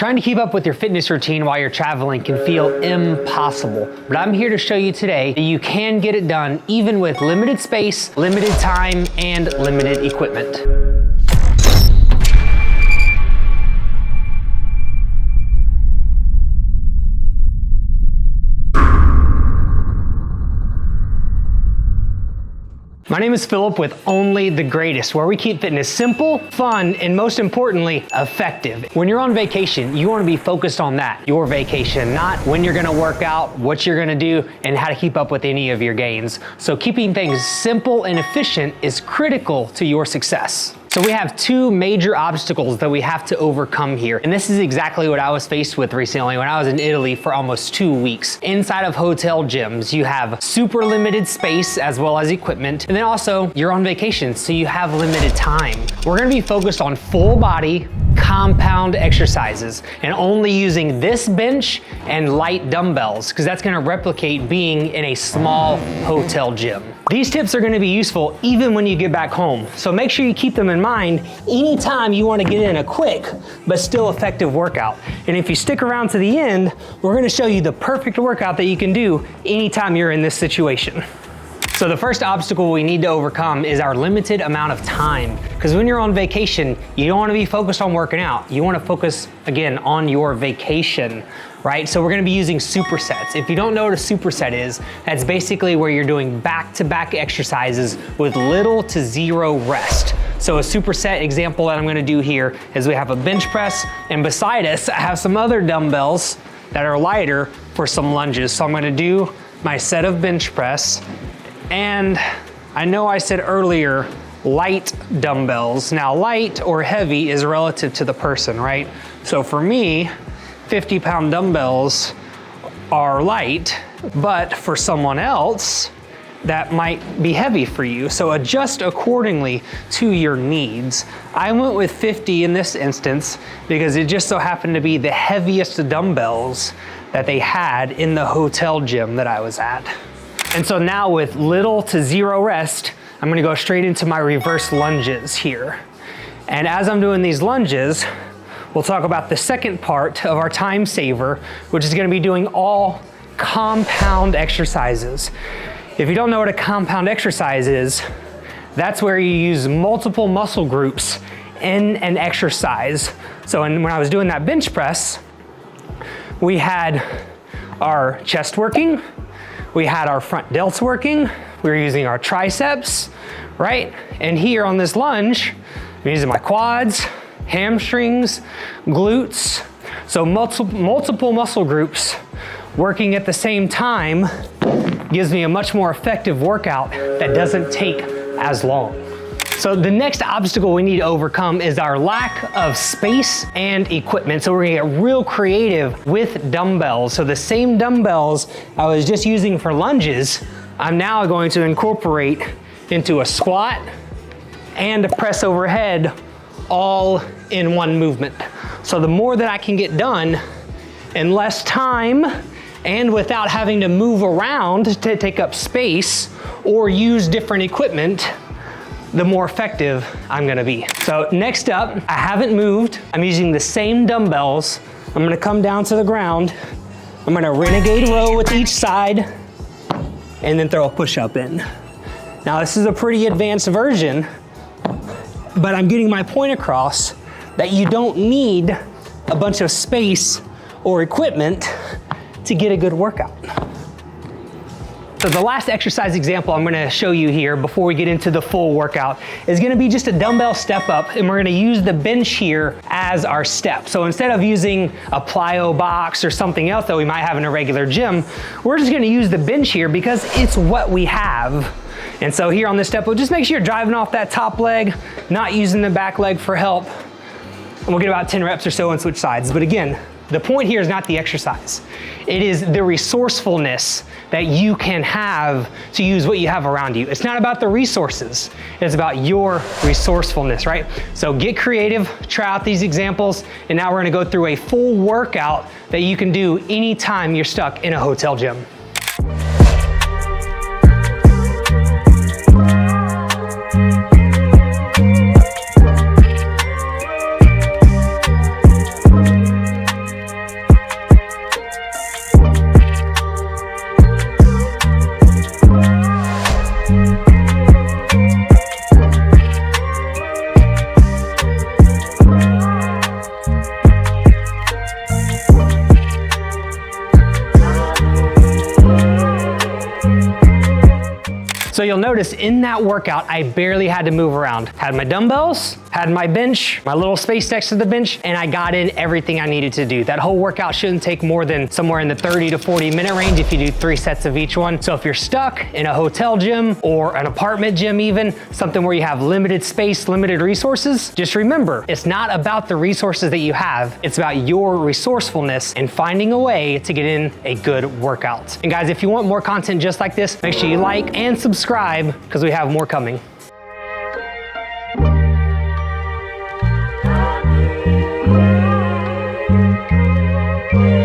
Trying to keep up with your fitness routine while you're traveling can feel impossible, but I'm here to show you today that you can get it done even with limited space, limited time, and limited equipment. My name is Philip with Only the Greatest, where we keep fitness simple, fun, and most importantly, effective. When you're on vacation, you want to be focused on that, your vacation, not when you're going to work out, what you're going to do, and how to keep up with any of your gains. So keeping things simple and efficient is critical to your success. So we have two major obstacles that we have to overcome here. And this is exactly what I was faced with recently when I was in Italy for almost 2 weeks. Inside of hotel gyms, you have super limited space as well as equipment. And then also you're on vacation, so you have limited time. We're gonna be focused on full body, compound exercises and only using this bench and light dumbbells because that's going to replicate being in a small hotel gym. These tips are going to be useful even when you get back home, so make sure you keep them in mind anytime you want to get in a quick but still effective workout. And if you stick around to the end, we're going to show you the perfect workout that you can do anytime you're in this situation. So the first obstacle we need to overcome is our limited amount of time. Because when you're on vacation, you don't want to be focused on working out. You want to focus, again, on your vacation, right? So we're going to be using supersets. If you don't know what a superset is, that's basically where you're doing back-to-back exercises with little to zero rest. So a superset example that I'm going to do here is we have a bench press, and beside us, I have some other dumbbells that are lighter for some lunges. So I'm going to do my set of bench press. And I know I said earlier, light dumbbells. Now light or heavy is relative to the person, right? So for me, 50-pound dumbbells are light, but for someone else, that might be heavy for you. So adjust accordingly to your needs. I went with 50 in this instance because it just so happened to be the heaviest dumbbells that they had in the hotel gym that I was at. And so now with little to zero rest, I'm gonna go straight into my reverse lunges here. And as I'm doing these lunges, we'll talk about the second part of our time saver, which is gonna be doing all compound exercises. If you don't know what a compound exercise is, that's where you use multiple muscle groups in an exercise. So when I was doing that bench press, we had our chest working, we had our front delts working, we were using our triceps, right? And here on this lunge, I'm using my quads, hamstrings, glutes. So multiple muscle groups working at the same time gives me a much more effective workout that doesn't take as long. So the next obstacle we need to overcome is our lack of space and equipment. So we're gonna get real creative with dumbbells. So the same dumbbells I was just using for lunges, I'm now going to incorporate into a squat and a press overhead all in one movement. So the more that I can get done in less time and without having to move around to take up space or use different equipment, the more effective I'm gonna be. So next up, I haven't moved. I'm using the same dumbbells. I'm gonna come down to the ground. I'm gonna Renegade Row with each side and then throw a push-up in. Now this is a pretty advanced version, but I'm getting my point across that you don't need a bunch of space or equipment to get a good workout. So the last exercise example I'm gonna show you here before we get into the full workout is gonna be just a dumbbell step up, and we're gonna use the bench here as our step. So instead of using a plyo box or something else that we might have in a regular gym, we're just gonna use the bench here because it's what we have. And so here on this step, we'll just make sure you're driving off that top leg, not using the back leg for help. And we'll get about 10 reps or so and switch sides. But again, the point here is not the exercise. It is the resourcefulness that you can have to use what you have around you. It's not about the resources. It's about your resourcefulness, right? So get creative, try out these examples, and now we're gonna go through a full workout that you can do anytime you're stuck in a hotel gym. So you'll notice in that workout, I barely had to move around. Had my dumbbells, had my bench, my little space next to the bench, and I got in everything I needed to do. That whole workout shouldn't take more than somewhere in the 30 to 40 minute range if you do 3 sets of each one. So if you're stuck in a hotel gym or an apartment gym even, something where you have limited space, limited resources, just remember, it's not about the resources that you have, it's about your resourcefulness and finding a way to get in a good workout. And guys, if you want more content just like this, make sure you like and subscribe because we have more coming. Yeah.